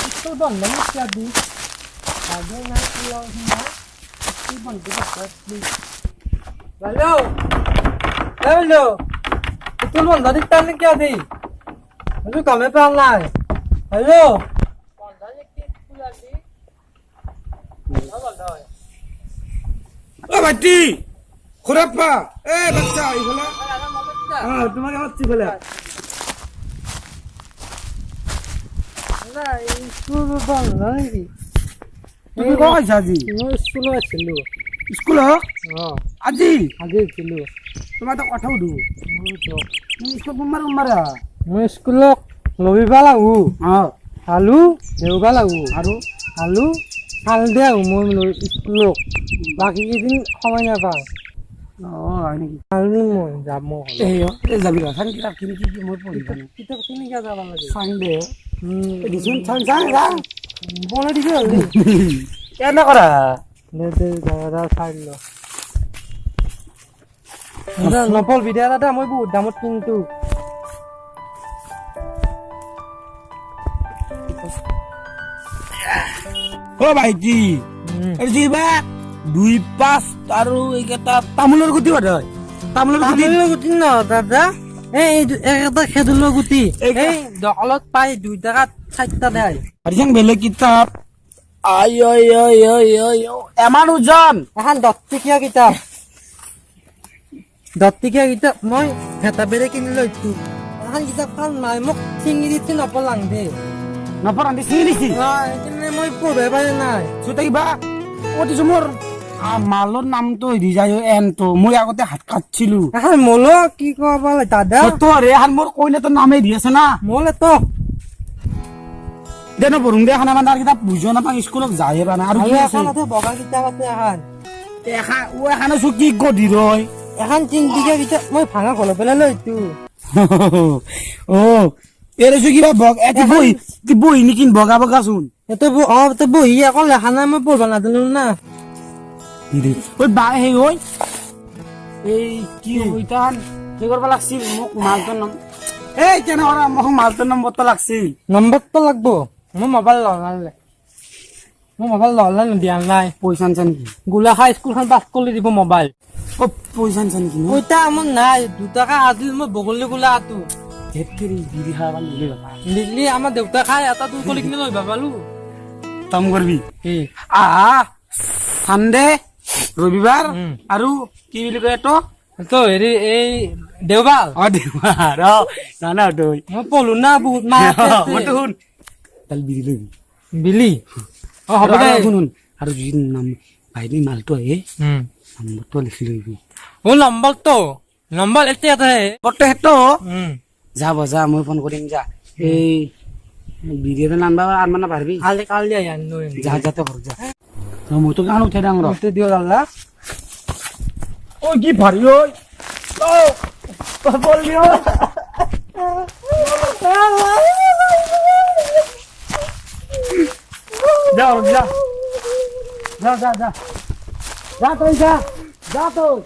Itu bang, lama jadi. Ada nak pulang sini. Itu bang kita pasti. Hello, hello. Itu bang tadi tanya क्या थी? Itu kami panggil. Hello. Panggilnya kita lagi. Apa dah? ও ভাইটি খুরাপ্পা এ বাচ্চা এইগুলা হ্যাঁ তোমাকে হচ্ছে বলে না স্কুল বন্ধ নাকি তুমি কই যাজি মই স্কুলত ছিল স্কুল আজি আগে ছিল তোমার তো কথা উঠু তুমি স্কুল মারা মই স্কুলত লবিবা লাগু হ্যাঁ আলু দেওবা লাগু আৰু আলু হাল দে মই স্কুলত বাকি কেইদিন সময় নাপাওঁ হয় নেকি আলু মই যাম এই যাবি সান কিতাপ কিনি কি মই পঢ়ি জানো কিতাপ কিনিকে যাব লাগে সান দে দিছুন সান সান সান বলে দিছে কেনে কৰা দে দাদা চাই ল নপল ভিডিঅ' এটা মই বহুত দামত কিনতো ও ভাইটি এই জিবা 2-5 আৰু এইকেটা তামোলৰ গুটি হয় তামোলৰ গুটি ন দাদা এই এটা খেদুলৰ গুটি এই দকলত পাই 2 টাকাত 4টা দেয় আৰু যেন বেলেগ কিতাপ আই ঐ ঐ ঐ ঐ এমান ওজন এখন 10 টকীয়া কিতাপ মই ভেটা বেৰে কিনি লৈছো এখন কিতাপখন নাই মোক চিঙি দিছে নপলাং দে নপৰান্দি চিঙি দিছি কিন্তু মই পঢ়িব পাৰি নাই সুতা কিবা অতিছো মোৰ মালৰ নামটো হেৰি যায় এনটো মই আগতে হাত কাটছিলো এখন মোলো কি কব দাদা তোৰ এখন মোৰ কইলে তোৰ নামে দি আছে না মোলে তো দে নপঢ়োঁ দে এখন আমাৰ কিতাপ বুজিও নাপাওঁ স্কুলত যায়ে পানা আৰু কি আছে বগা কিতাপ আছে এখন আছো কি গধি ৰয় এখন 3 টকীয়া কিতাপ মই ভাঙা ঘৰ পেলাই লৈছো অ এৰেছো কিবা বগ এটি বহি নিকিন বগা বগা চোন তো বহি আকৌ লেখা নাই মই পঢ়িব নাজানো না ওই বা হে ওই এই কি হইতান কি করব লাগছিল মোক মালটোৰ নাম এই কেনে ওৰা মোক মালটোৰ নম্বৰটো লাগছিল নম্বৰটো লাগব মই মোবাইল ললে দিয়া নাই পইচা আনছান কি গোলাখা স্কুলখন পাছ কৰি দিব মোবাইল ও পইচা আনছান কি পইচা মোৰ নাই 2 টাকা আছিল মই বগলী গোলাটো ধেতকেৰি বিৰি খাবা নিলে বাবা নিলি আমাৰ দেউতা খাই এটা তুই কলি কিনে লৈ বাবালু কাম কৰবি সানডে ৰবিবাৰ আৰু কি বুলি কয় এটো তো হেৰি এই দেওবাৰ দেওবাৰ না তই মই পঢ়লো না বহুত মাছ মইতো শুন তাল বিৰি লবি বিলি হ'ব দে শুন আৰু যদি নাম ভাইটি মালটো আহে নম্বৰটো লিখি লবি ও নম্বৰ এতিয়া সেইটো যাব যা মই ফোন কৰিম যা এই বিৰিয়ানী নানবা আর মানে পারবি কালি আনো যা যাতে ঘর যা মই তো গান উঠে ডাঙর উঠে দিও আল্লাহ ও কি ভারী ওই ও বলিও যা যা যা যা যা যা তুই যা যা তুই